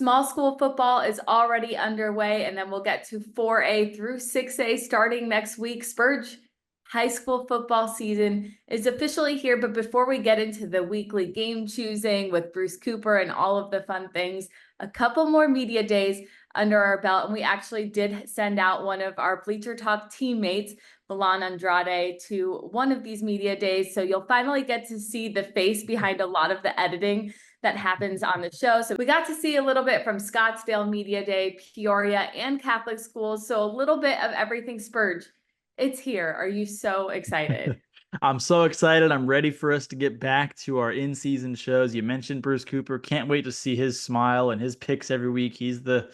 Small school football is already underway, and then we'll get to 4A through 6A starting next week. Spurge, high school football season is officially here, but before we get into the weekly game choosing with Bruce Cooper and all of the fun things, a couple more media days under our belt, and we actually did send out one of our Bleacher Talk teammates, Milan Andrade, to one of these media days. So you'll finally get to see the face behind a lot of the editing that happens on the show. So we got to see a little bit from Scottsdale Media Day, Peoria, and Catholic schools. So a little bit of everything. Spurge, it's here. Are you so excited? I'm so excited. I'm ready for us to get back to our in-season shows. You mentioned Bruce Cooper. Can't wait to see his smile and his picks every week. He's the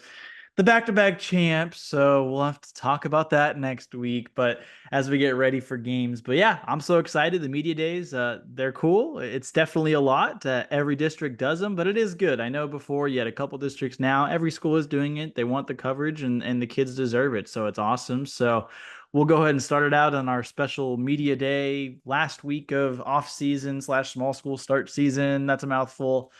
back-to-back champ, so we'll have to talk about that next week, but as we get ready for games. But yeah, I'm so excited. The media days, they're cool. It's definitely a lot. Every district does them, but it is good. I know before you had a couple districts. Now every school is doing it. They want the coverage, and the kids deserve it, so it's awesome. So we'll go ahead and start it out on our special media day last week of off season / small school start season. That's a mouthful.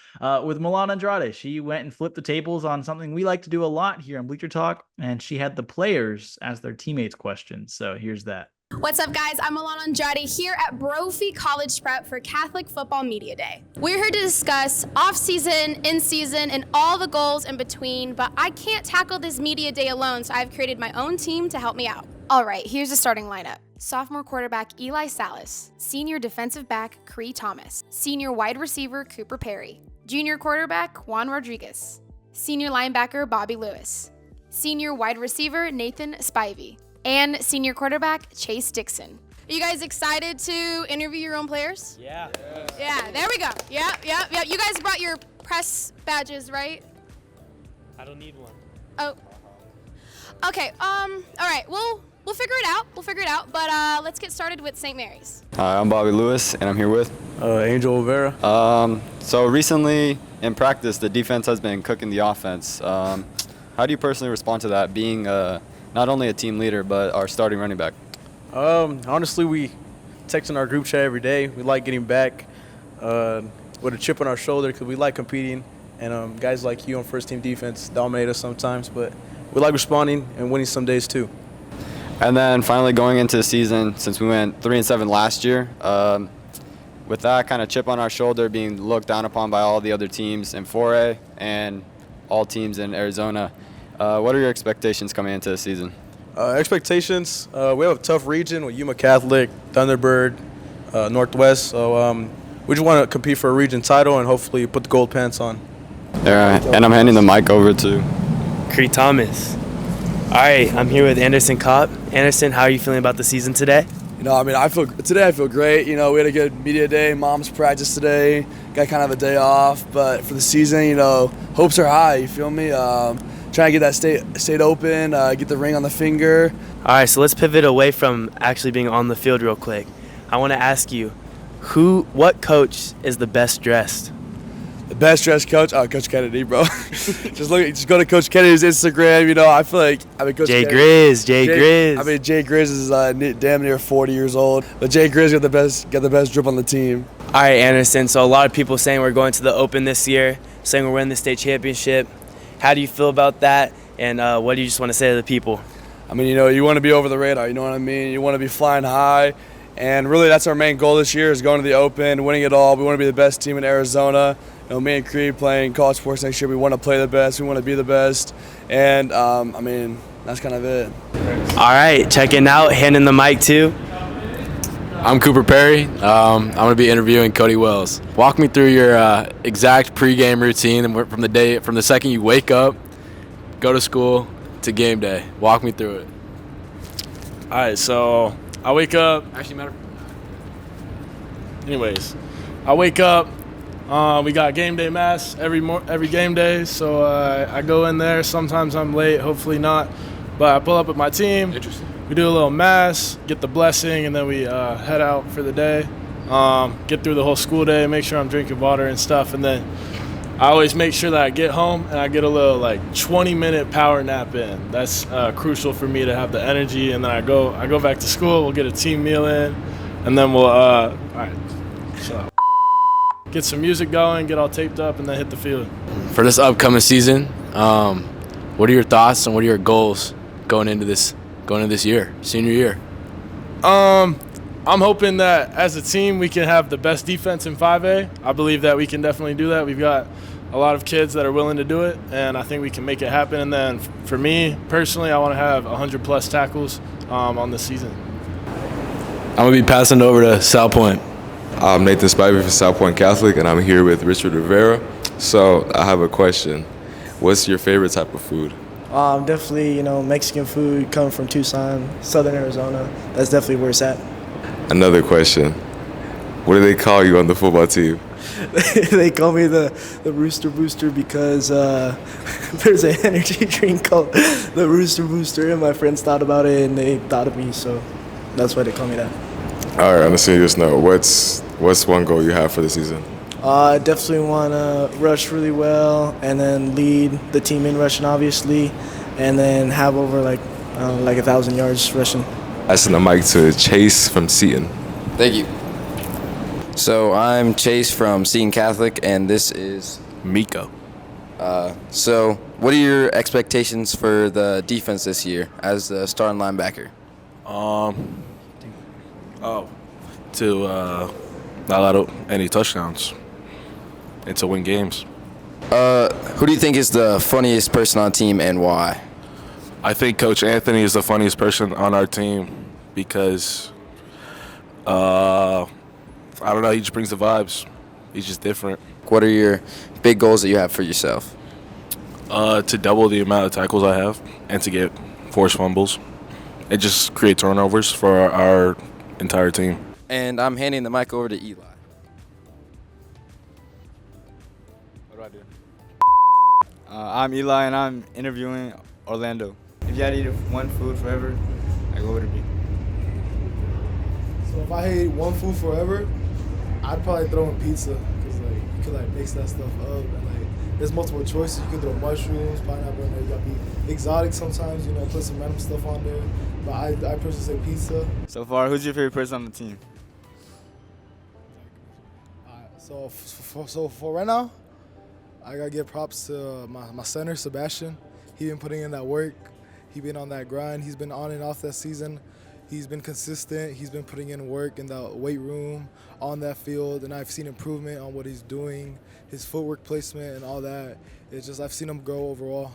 With Milan Andrade. She went and flipped the tables on something we like to do a lot here on Bleacher Talk, and she had the players as their teammates questions. So here's that. What's up, guys? I'm Milan Andrade here at Brophy College Prep for Catholic Football Media Day. We're here to discuss off-season, in-season, and all the goals in between, but I can't tackle this media day alone, so I've created my own team to help me out. All right, here's the starting lineup. Sophomore quarterback Eli Salas, senior defensive back Cree Thomas, senior wide receiver Cooper Perry, junior quarterback Juan Rodriguez, senior linebacker Bobby Lewis, senior wide receiver Nathan Spivey, and senior quarterback Chase Dixon. Are you guys excited to interview your own players? Yeah. Yeah, there we go. Yeah. You guys brought your press badges, right? I don't need one. Oh. Okay, all right, we'll figure it out, but let's get started with St. Mary's. Hi, I'm Bobby Lewis, and I'm here with Angel Rivera. So recently in practice, the defense has been cooking the offense. How do you personally respond to that, being not only a team leader, but our starting running back? Honestly, we text in our group chat every day. We like getting back with a chip on our shoulder because we like competing, and guys like you on first-team defense dominate us sometimes, but we like responding and winning some days too. And then finally going into the season, since we went 3-7 last year, with that kind of chip on our shoulder, being looked down upon by all the other teams in 4A and all teams in Arizona, what are your expectations coming into the season? Expectations, we have a tough region with Yuma Catholic, Thunderbird, Northwest, so we just want to compete for a region title and hopefully put the gold pants on. All right, and I'm handing the mic over to Cree Thomas. All right, I'm here with Anderson Kopp. Anderson, how are you feeling about the season today? I feel great. We had a good media day. Mom's practice today. Got kind of a day off, but for the season, hopes are high. You feel me? Trying to get that state open, get the ring on the finger. All right, so let's pivot away from actually being on the field real quick. I want to ask you, what coach is the best dressed? The best dressed coach? Oh, Coach Kennedy, bro. just go to Coach Kennedy's Instagram. I feel like Coach Jay Kennedy, Grizz. Jay Grizz is damn near 40 years old, but Jay Grizz got the best drip on the team. All right, Anderson. So a lot of people saying we're going to the Open this year, saying we're winning the state championship. How do you feel about that? And what do you just want to say to the people? You want to be over the radar. You know what I mean? You want to be flying high. And really, that's our main goal this year, is going to the Open, winning it all. We want to be the best team in Arizona. Me and Creed playing college sports next year, we want to play the best. We want to be the best. And, that's kind of it. All right, checking out, handing the mic to. I'm Cooper Perry. I'm going to be interviewing Cody Wells. Walk me through your exact pregame routine from the second you wake up, go to school, to game day. Walk me through it. All right, so I wake up. I wake up. We got game day mass every game day, so I go in there. Sometimes I'm late, hopefully not, but I pull up with my team. Interesting. We do a little mass, get the blessing, and then we head out for the day. Get through the whole school day, make sure I'm drinking water and stuff, and then I always make sure that I get home and I get a little 20-minute power nap in. That's crucial for me to have the energy, and then I go back to school. We'll get a team meal in, and then we'll all right. So get some music going, get all taped up, and then hit the field. For this upcoming season, What are your thoughts and what are your goals going into this year, senior year? I'm hoping that as a team we can have the best defense in 5A. I believe that we can definitely do that. We've got a lot of kids that are willing to do it, and I think we can make it happen. And then for me personally, I want to have 100-plus tackles on the season. I'm going to be passing it over to South Point. I'm Nathan Spivey from South Point Catholic, and I'm here with Richard Rivera. So I have a question. What's your favorite type of food? Definitely, Mexican food coming from Tucson, Southern Arizona. That's definitely where it's at. Another question. What do they call you on the football team? They call me the Rooster Booster because there's an energy drink called the Rooster Booster, and my friends thought about it, and they thought of me, so that's why they call me that. All right, on a serious note, what's one goal you have for the season? I definitely want to rush really well and then lead the team in rushing, obviously, and then have over like 1,000 yards rushing. Passing the mic to Chase from Seton. Thank you. So I'm Chase from Seton Catholic, and this is Miko. So what are your expectations for the defense this year as the starting linebacker? To not allow any touchdowns and to win games. Who do you think is the funniest person on the team and why? I think Coach Anthony is the funniest person on our team because, I don't know, he just brings the vibes. He's just different. What are your big goals that you have for yourself? To double the amount of tackles I have and to get forced fumbles and just create turnovers for our entire team. And I'm handing the mic over to Eli. What do I do? I'm Eli, and I'm interviewing Orlando. If you had to eat one food forever, what would it be? So if I ate one food forever, I'd probably throw in pizza because you could mix that stuff up and there's multiple choices. You could throw mushrooms, pineapple in there. You gotta be exotic sometimes. Put some random stuff on there. But I personally say pizza. So far, who's your favorite person on the team? So for right now, I gotta give props to my center Sebastian. He been putting in that work. He been on that grind. He's been on and off that season. He's been consistent. He's been putting in work in the weight room, on that field, and I've seen improvement on what he's doing, his footwork placement and all that. It's just I've seen him grow overall.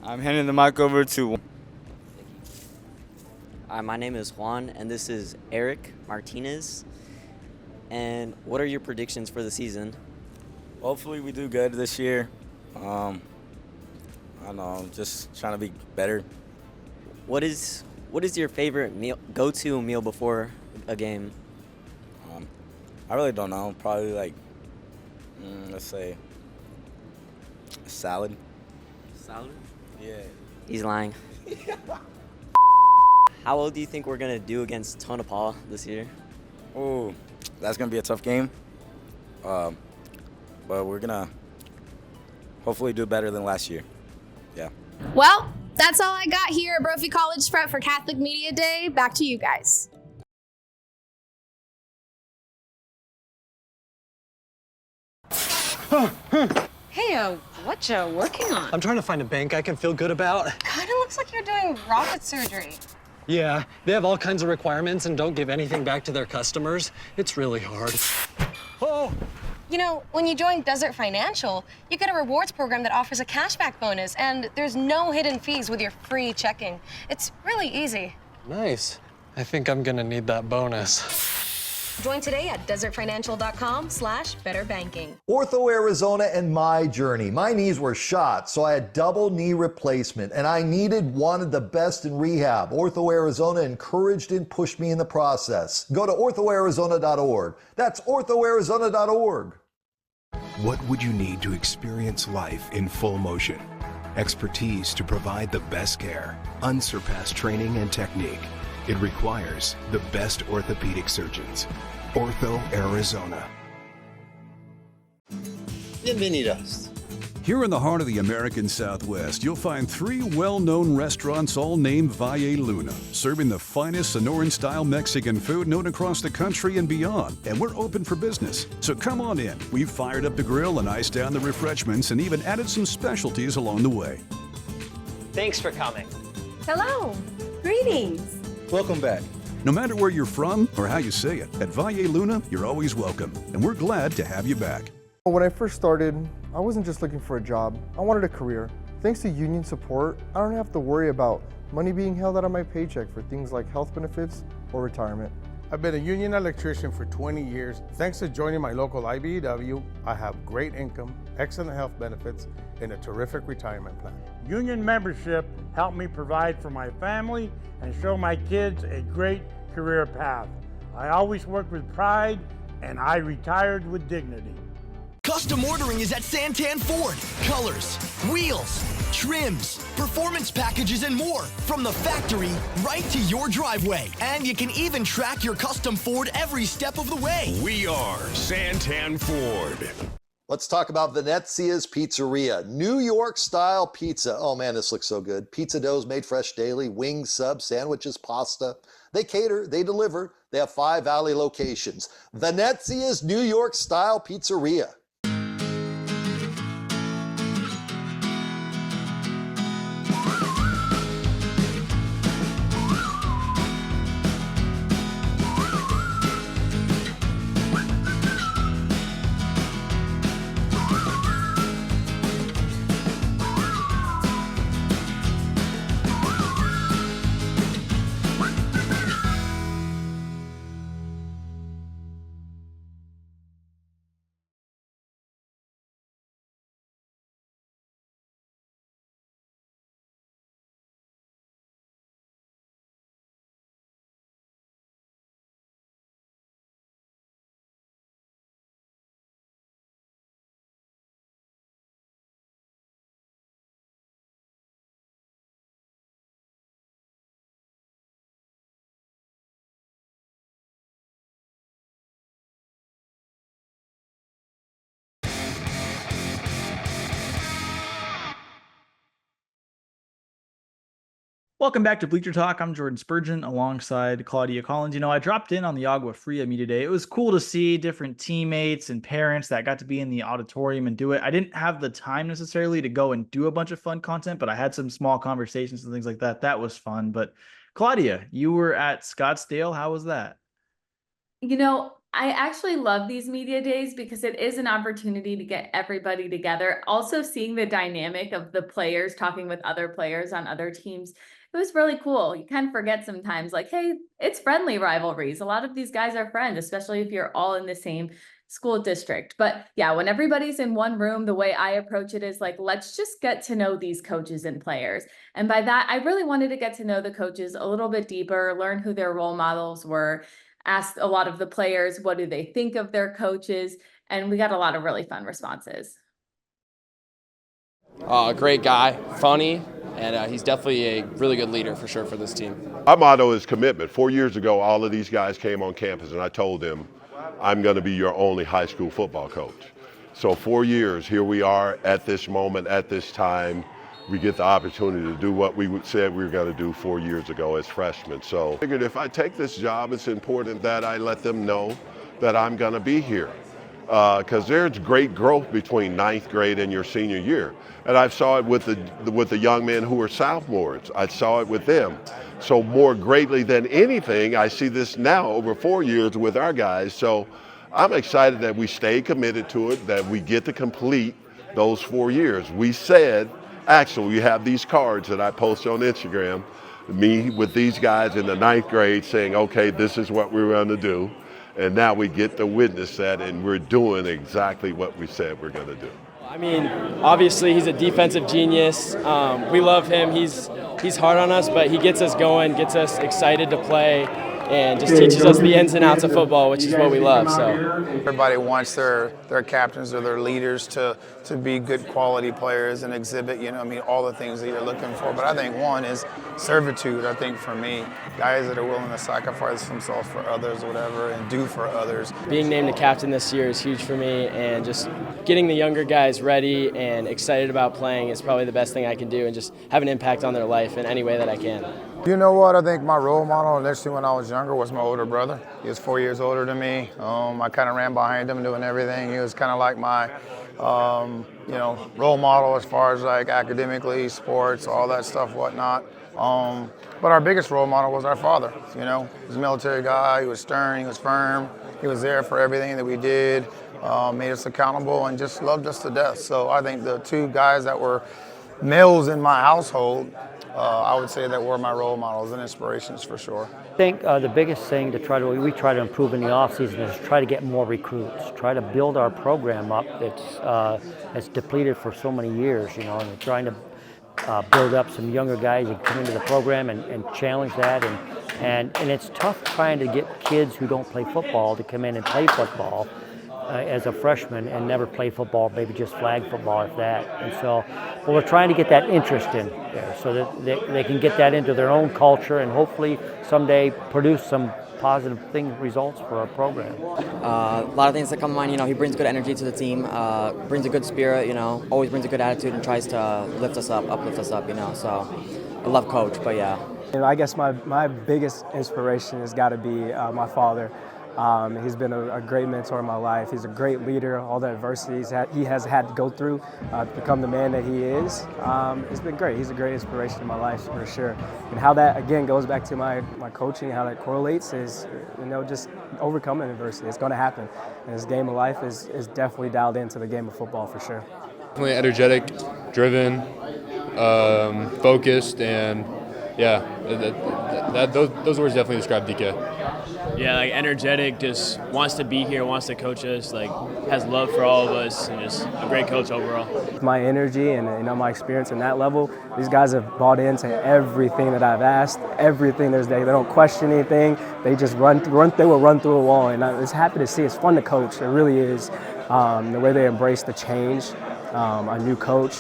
I'm handing the mic over to. My name is Juan, and this is Eric Martinez. And what are your predictions for the season? Hopefully we do good this year. I don't know, I'm just trying to be better. What is your favorite go-to meal before a game? I really don't know. Probably let's say salad. Salad? Yeah. He's lying. How well do you think we're gonna do against Tonopah this year? Oh, that's gonna be a tough game. But we're gonna hopefully do better than last year. Yeah. Well, that's all I got here at Brophy College Prep for Catholic Media Day. Back to you guys. Hey, what you working on? I'm trying to find a bank I can feel good about. Kind of looks like you're doing rocket surgery. Yeah, they have all kinds of requirements and don't give anything back to their customers. It's really hard. Oh! When you join Desert Financial, you get a rewards program that offers a cashback bonus, and there's no hidden fees with your free checking. It's really easy. Nice. I think I'm gonna need that bonus. Join today at desertfinancial.com/betterbanking. Ortho Arizona and my journey. My knees were shot, so I had double knee replacement, and I wanted the best in rehab. Ortho Arizona encouraged and pushed me in the process. Go to orthoarizona.org. That's orthoarizona.org. What would you need to experience life in full motion? Expertise to provide the best care, unsurpassed training and technique. It requires the best orthopedic surgeons. Ortho Arizona. Bienvenidos. Here in the heart of the American Southwest, you'll find 3 well-known restaurants all named Valle Luna, serving the finest Sonoran-style Mexican food known across the country and beyond. And we're open for business, so come on in. We've fired up the grill and iced down the refreshments and even added some specialties along the way. Thanks for coming. Hello. Greetings. Welcome back. No matter where you're from or how you say it, at Valle Luna, you're always welcome, and we're glad to have you back. When I first started, I wasn't just looking for a job, I wanted a career. Thanks to union support, I don't have to worry about money being held out of my paycheck for things like health benefits or retirement. I've been a union electrician for 20 years. Thanks to joining my local IBEW, I have great income, excellent health benefits, and a terrific retirement plan. Union membership helped me provide for my family and show my kids a great career path. I always worked with pride, and I retired with dignity. Custom ordering is at Santan Ford. Colors, wheels, trims, performance packages, and more. From the factory right to your driveway. And you can even track your custom Ford every step of the way. We are Santan Ford. Let's talk about Venezia's Pizzeria. New York style pizza. Oh man, this looks so good. Pizza doughs made fresh daily, wings, subs, sandwiches, pasta. They cater, they deliver. They have 5 Valley locations. Venezia's New York style pizzeria. Welcome back to Bleacher Talk. I'm Jordan Spurgeon alongside Claudia Collins. You know, I dropped in on the Agua Fria Media Day. It was cool to see different teammates and parents that got to be in the auditorium and do it. I didn't have the time necessarily to go and do a bunch of fun content, but I had some small conversations and things like that. That was fun. But Claudia, you were at Scottsdale. How was that? You know, I actually love these media days because it is an opportunity to get everybody together. Also seeing the dynamic of the players talking with other players on other teams. It was really cool. You kind of forget sometimes, like, hey, it's friendly rivalries. A lot of these guys are friends, especially if you're all in the same school district. But yeah, when everybody's in one room, the way I approach it is like, let's just get to know these coaches and players. And by that, I really wanted to get to know the coaches a little bit deeper, learn who their role models were, ask a lot of the players, what do they think of their coaches? And we got a lot of really fun responses. Great guy, funny, and he's definitely a really good leader for sure for this team. Our motto is commitment. 4 years ago, all of these guys came on campus, and I told them, I'm going to be your only high school football coach. So 4 years, here we are at this moment, at this time. We get the opportunity to do what we said we were going to do 4 years ago as freshmen. So I figured if I take this job, it's important that I let them know that I'm going to be here. Because there's great growth between ninth grade and your senior year. And I saw it with the young men who were sophomores. I saw it with them. So more greatly than anything, I see this now over 4 years with our guys. So I'm excited that we stay committed to it, that we get to complete those 4 years. We said, actually, we have these cards that I post on Instagram, me with these guys in the ninth grade saying, okay, this is what we're going to do. And now we get to witness that, and we're doing exactly what we said we're going to do. I mean, obviously he's a defensive genius. We love him. He's hard on us, but he gets us going, gets us excited to play, and just teaches us the ins and outs of football, which is what we love. So everybody wants their captains or their leaders to be good quality players and exhibit, all the things that you're looking for. But I think one is servitude. I think for me, guys that are willing to sacrifice themselves for others or whatever and do for others. Being named the captain this year is huge for me, and just getting the younger guys ready and excited about playing is probably the best thing I can do, and just have an impact on their life in any way that I can. You know what? I think my role model initially when I was younger was my older brother. He was 4 years older than me. I kind of ran behind him doing everything. He was kind of like my, role model as far as like academically, sports, all that stuff, whatnot. But our biggest role model was our father. He was a military guy. He was stern. He was firm. He was there for everything that we did. Made us accountable and just loved us to death. So I think the two guys that were males in my household, I would say that were my role models and inspirations for sure. I think the biggest thing we try to improve in the off season is try to get more recruits, try to build our program up that's depleted for so many years, and we're trying to build up some younger guys that come into the program and challenge that, and it's tough trying to get kids who don't play football to come in and play football as a freshman and never play football, maybe just flag football if that. And so we're trying to get that interest in there so that they can get that into their own culture and hopefully someday produce some positive results for our program. A lot of things that come to mind. He brings good energy to the team, brings a good spirit, always brings a good attitude and tries to uplift us up, so I love Coach, but yeah. I guess my biggest inspiration has got to be my father. He's been a great mentor in my life. He's a great leader. All the adversities he has had to go through to become the man that he is. It's been great. He's a great inspiration in my life for sure. And how that, again, goes back to my coaching, how that correlates is, just overcoming adversity. It's going to happen. And this game of life is definitely dialed into the game of football for sure. Definitely energetic, driven, focused, and yeah, those words definitely describe DK. Yeah, energetic, just wants to be here, wants to coach us, has love for all of us, and just a great coach overall. My energy and my experience in that level, these guys have bought into everything that I've asked, everything. They don't question anything. They just they will run through a wall, and it's happy to see. It's fun to coach. It really is. The way they embrace the change, a new coach.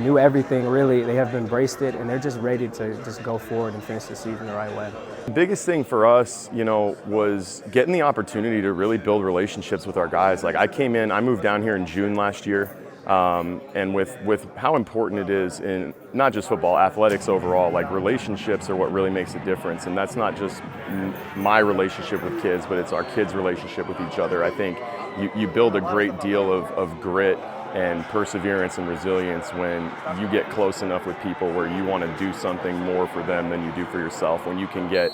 Knew everything, really. They have embraced it, and they're just ready to just go forward and finish the season the right way. The biggest thing for us, was getting the opportunity to really build relationships with our guys. I moved down here in June last year, and with how important it is in not just football, athletics overall, relationships are what really makes a difference. And that's not just my relationship with kids, but it's our kids' relationship with each other. I think you build a great deal of grit and perseverance and resilience when you get close enough with people where you want to do something more for them than you do for yourself. When you can get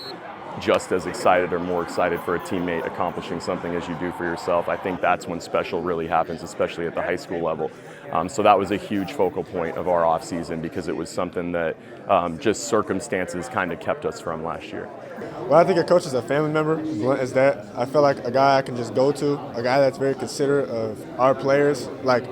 just as excited or more excited for a teammate accomplishing something as you do for yourself, I think that's when special really happens, especially at the high school level. So that was a huge focal point of our off season because it was something that just circumstances kind of kept us from last year. Well, I think a coach is a family member, blunt as that. I feel like a guy I can just go to, a guy that's very considerate of our players, like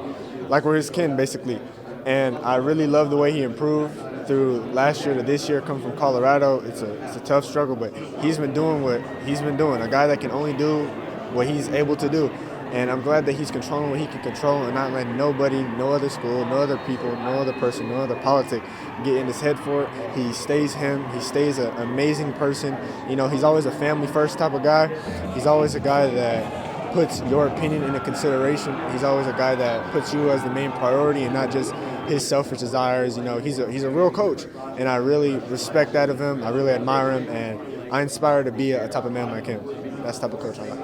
we're his kin, basically. And I really love the way he improved through last year to this year, coming from Colorado. It's a tough struggle, but he's been doing what he's been doing, a guy that can only do what he's able to do. And I'm glad that he's controlling what he can control and not letting nobody, no other school, no other people, no other person, no other politic get in his head for it. He stays him. He stays an amazing person. He's always a family-first type of guy. He's always a guy that puts your opinion into consideration. He's always a guy that puts you as the main priority and not just his selfish desires. He's a real coach, and I really respect that of him. I really admire him, and I aspire to be a type of man like him. That's the type of coach I like.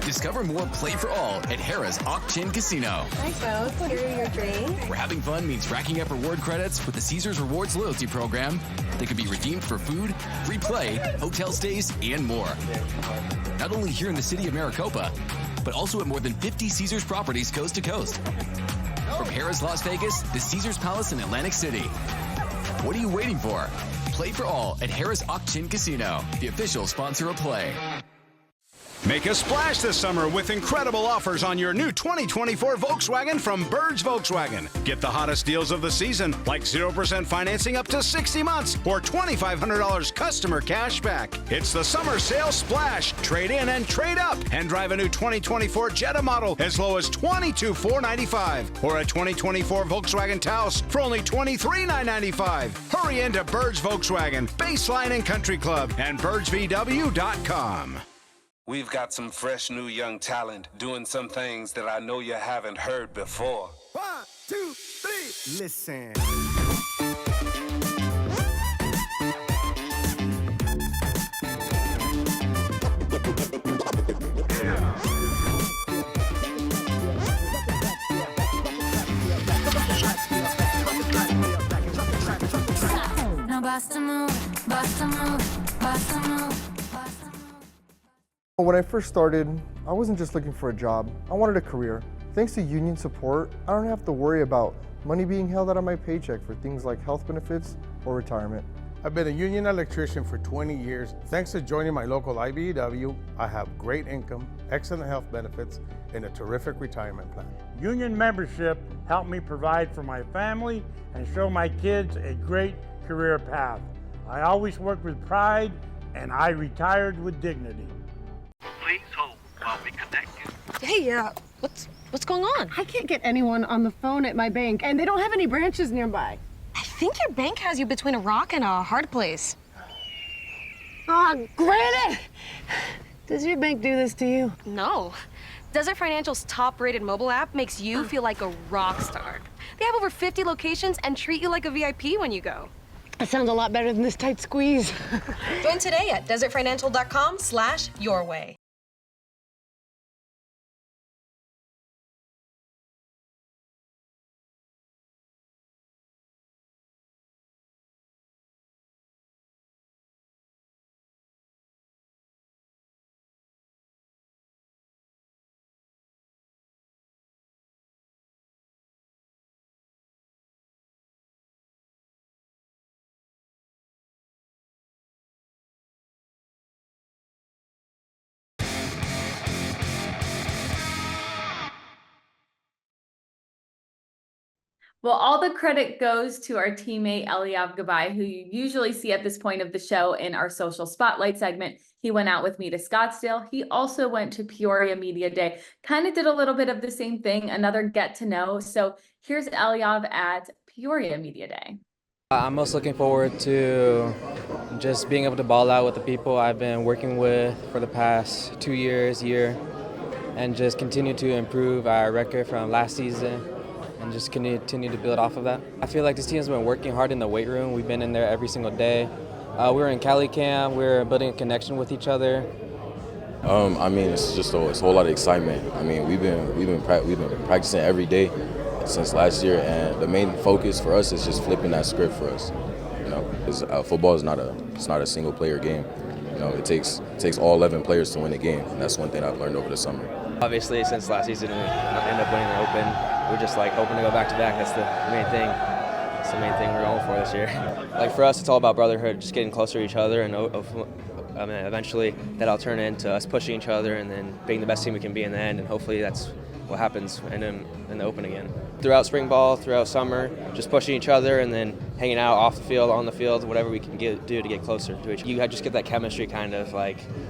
Discover more Play for All at Harrah's Auction Casino. Hi folks, here are your drinks. Where having fun means racking up reward credits with the Caesars Rewards loyalty program that can be redeemed for food, free play, hotel stays, and more. Not only here in the city of Maricopa, but also at more than 50 Caesars properties coast to coast. From Harrah's Las Vegas to Caesars Palace in Atlantic City. What are you waiting for? Play for All at Harrah's Auction Casino, the official sponsor of Play. Make a splash this summer with incredible offers on your new 2024 Volkswagen from Bird's Volkswagen. Get the hottest deals of the season, like 0% financing up to 60 months or $2,500 customer cash back. It's the summer sale splash. Trade in and trade up and drive a new 2024 Jetta model as low as $22,495 or a 2024 Volkswagen Taos for only $23,995. Hurry into Bird's Volkswagen, Baseline and Country Club, and birdsvw.com. We've got some fresh new young talent doing some things that I know you haven't heard before. 1, 2, 3, listen. Now bust a move, bust a move, bust a move. When I first started, I wasn't just looking for a job. I wanted a career. Thanks to union support, I don't have to worry about money being held out of my paycheck for things like health benefits or retirement. I've been a union electrician for 20 years. Thanks to joining my local IBEW, I have great income, excellent health benefits, and a terrific retirement plan. Union membership helped me provide for my family and show my kids a great career path. I always worked with pride, and I retired with dignity. Please hold while we connect you. Hey, what's going on? I can't get anyone on the phone at my bank, and they don't have any branches nearby. I think your bank has you between a rock and a hard place. Oh, Granite! Does your bank do this to you? No. Desert Financial's top-rated mobile app makes you feel like a rock star. They have over 50 locations and treat you like a VIP when you go. That sounds a lot better than this tight squeeze. Join today at desertfinancial.com/yourway. Well, all the credit goes to our teammate Eliav Gabay, who you usually see at this point of the show in our social spotlight segment. He went out with me to Scottsdale. He also went to Peoria Media Day, kind of did a little bit of the same thing, another get to know. So here's Eliav at Peoria Media Day. I'm most looking forward to just being able to ball out with the people I've been working with for the past 2 years, and just continue to improve our record from last season and just continue to build off of that. I feel like this team has been working hard in the weight room. We've been in there every single day. We're in Cali camp. We're building a connection with each other. I mean, it's just it's a whole lot of excitement. I mean, we've been practicing every day since last year, and the main focus for us is just flipping that script for us. You know, because football is not a single player game. You know, it takes all 11 players to win a game, and that's one thing I've learned over the summer. Obviously, since last season, we ended up winning the Open. We're just hoping to go back to back. That's the main thing. That's the main thing we're going for this year. For us, it's all about brotherhood, just getting closer to each other, and eventually that'll turn into us pushing each other and then being the best team we can be in the end. And hopefully that's what happens in the Open again. Throughout spring ball, throughout summer, just pushing each other and then hanging out off the field, on the field, whatever we can do to get closer to each other. You just get that chemistry kind of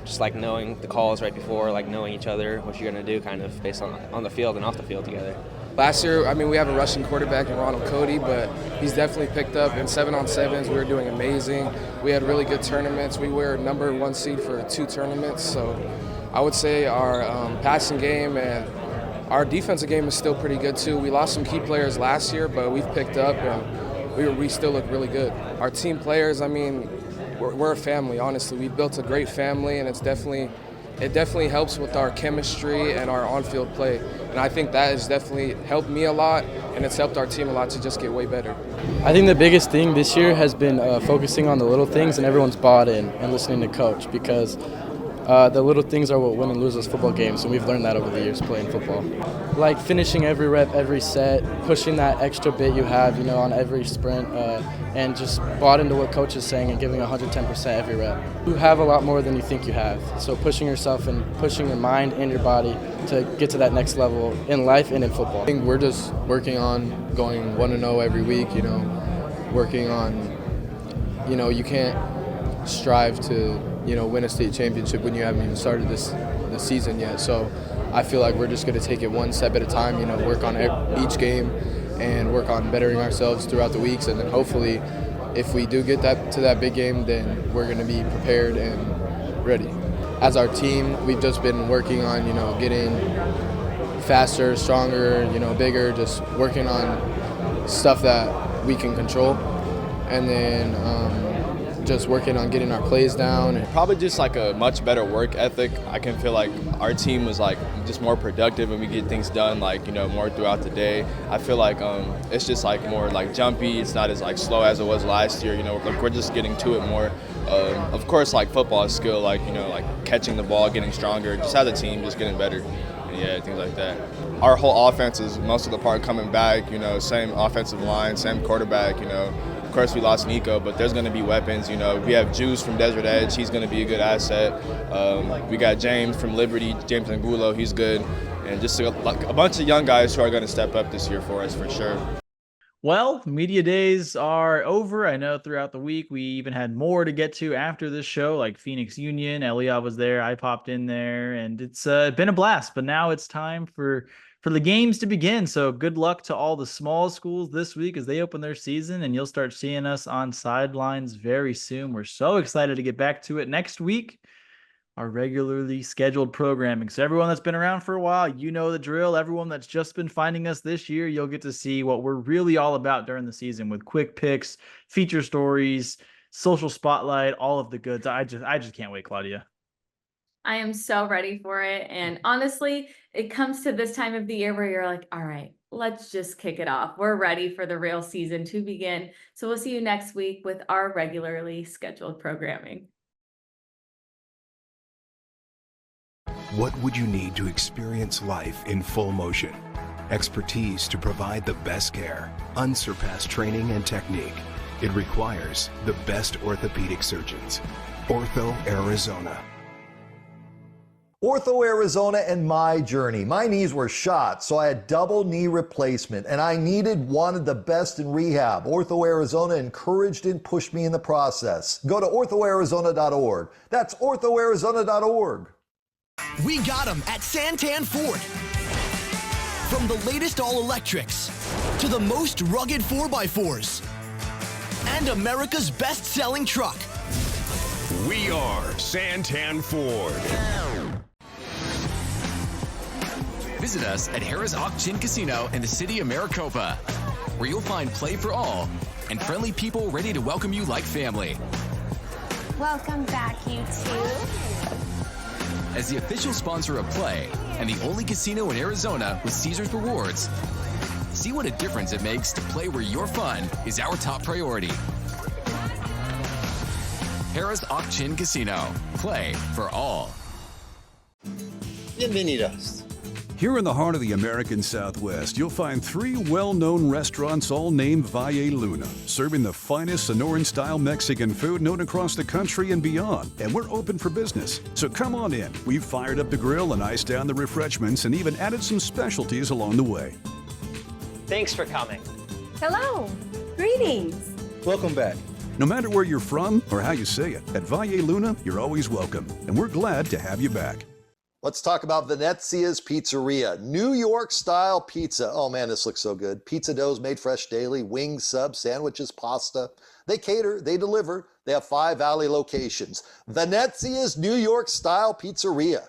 just knowing the calls right before, knowing each other, what you're going to do kind of based on the field and off the field together. Last year, we have a rushing quarterback in Ronald Cody, but he's definitely picked up. In 7-on-7s, we were doing amazing. We had really good tournaments. We were number 1 seed for 2 tournaments. So I would say our passing game and our defensive game is still pretty good too. We lost some key players last year, but we've picked up and we still look really good. Our team players, we're a family, honestly. We built a great family, and it definitely helps with our chemistry and our on-field play. And I think that has definitely helped me a lot, and it's helped our team a lot to just get way better. I think the biggest thing this year has been focusing on the little things, and everyone's bought in and listening to coach, because The little things are what win and lose those football games, and we've learned that over the years playing football. Like finishing every rep, every set, pushing that extra bit you have, on every sprint, and just bought into what coach is saying and giving 110% every rep. You have a lot more than you think you have, so pushing yourself and pushing your mind and your body to get to that next level in life and in football. I think we're just working on going 1-0 every week, working on, you can't strive to win a state championship when you haven't even started this season yet. So I feel like we're just going to take it one step at a time, work on each game and work on bettering ourselves throughout the weeks. And then hopefully if we do get to that big game, then we're going to be prepared and ready. As our team, we've just been working on, getting faster, stronger, bigger, just working on stuff that we can control. And then just working on getting our plays down. Probably just like a much better work ethic. I can feel like our team was like just more productive and we get things done more throughout the day. I feel like it's just like more like jumpy. It's not as like slow as it was last year. Like we're just getting to it more. Of course, like football is skill, like catching the ball, getting stronger. Just as a team, just getting better. And yeah, things like that. Our whole offense is most of the part coming back. Same offensive line, same quarterback. Of course, we lost Nico, but there's going to be weapons. We have Juice from Desert Edge. He's going to be a good asset. We got James from Liberty, James Angulo. He's good. And just a bunch of young guys who are going to step up this year for us for sure. Well, media days are over. I know throughout the week we even had more to get to after this show, like Phoenix Union. Eliot was there. I popped in there, and it's been a blast. But now it's time for the games to begin. So good luck to all the small schools this week as they open their season, and you'll start seeing us on sidelines very soon. We're so excited to get back to it next week, our regularly scheduled programming. So everyone that's been around for a while, you know the drill. Everyone that's just been finding us this year, you'll get to see what we're really all about during the season with quick picks, feature stories, social spotlight, all of the goods. I just can't wait, Claudia. I am so ready for it. And honestly, it comes to this time of the year where you're like, all right, let's just kick it off. We're ready for the real season to begin. So we'll see you next week with our regularly scheduled programming. What would you need to experience life in full motion? Expertise to provide the best care, unsurpassed training and technique. It requires the best orthopedic surgeons. Ortho Arizona. Ortho Arizona and my journey. My knees were shot, so I had double knee replacement, and I wanted the best in rehab. Ortho Arizona encouraged and pushed me in the process. Go to orthoarizona.org. That's orthoarizona.org. We got them at Santan Ford. From the latest all-electrics to the most rugged 4x4s and America's best-selling truck. We are Santan Ford. Visit us at Harrah's Auction Casino in the city of Maricopa, where you'll find play for all and friendly people ready to welcome you like family. Welcome back, you two. As the official sponsor of Play and the only casino in Arizona with Caesars Rewards, see what a difference it makes to play where your fun is our top priority. Harrah's Auction Casino. Play for all. Bienvenidos. Here in the heart of the American Southwest, you'll find 3 well-known restaurants all named Valle Luna, serving the finest Sonoran-style Mexican food known across the country and beyond. And we're open for business, so come on in. We've fired up the grill and iced down the refreshments and even added some specialties along the way. Thanks for coming. Hello. Greetings. Welcome back. No matter where you're from or how you say it, at Valle Luna, you're always welcome, and we're glad to have you back. Let's talk about Venezia's Pizzeria. New York-style pizza. Oh man, this looks so good. Pizza doughs made fresh daily, wings, subs, sandwiches, pasta. They cater, they deliver. They have 5 Valley locations. Venezia's New York-style Pizzeria.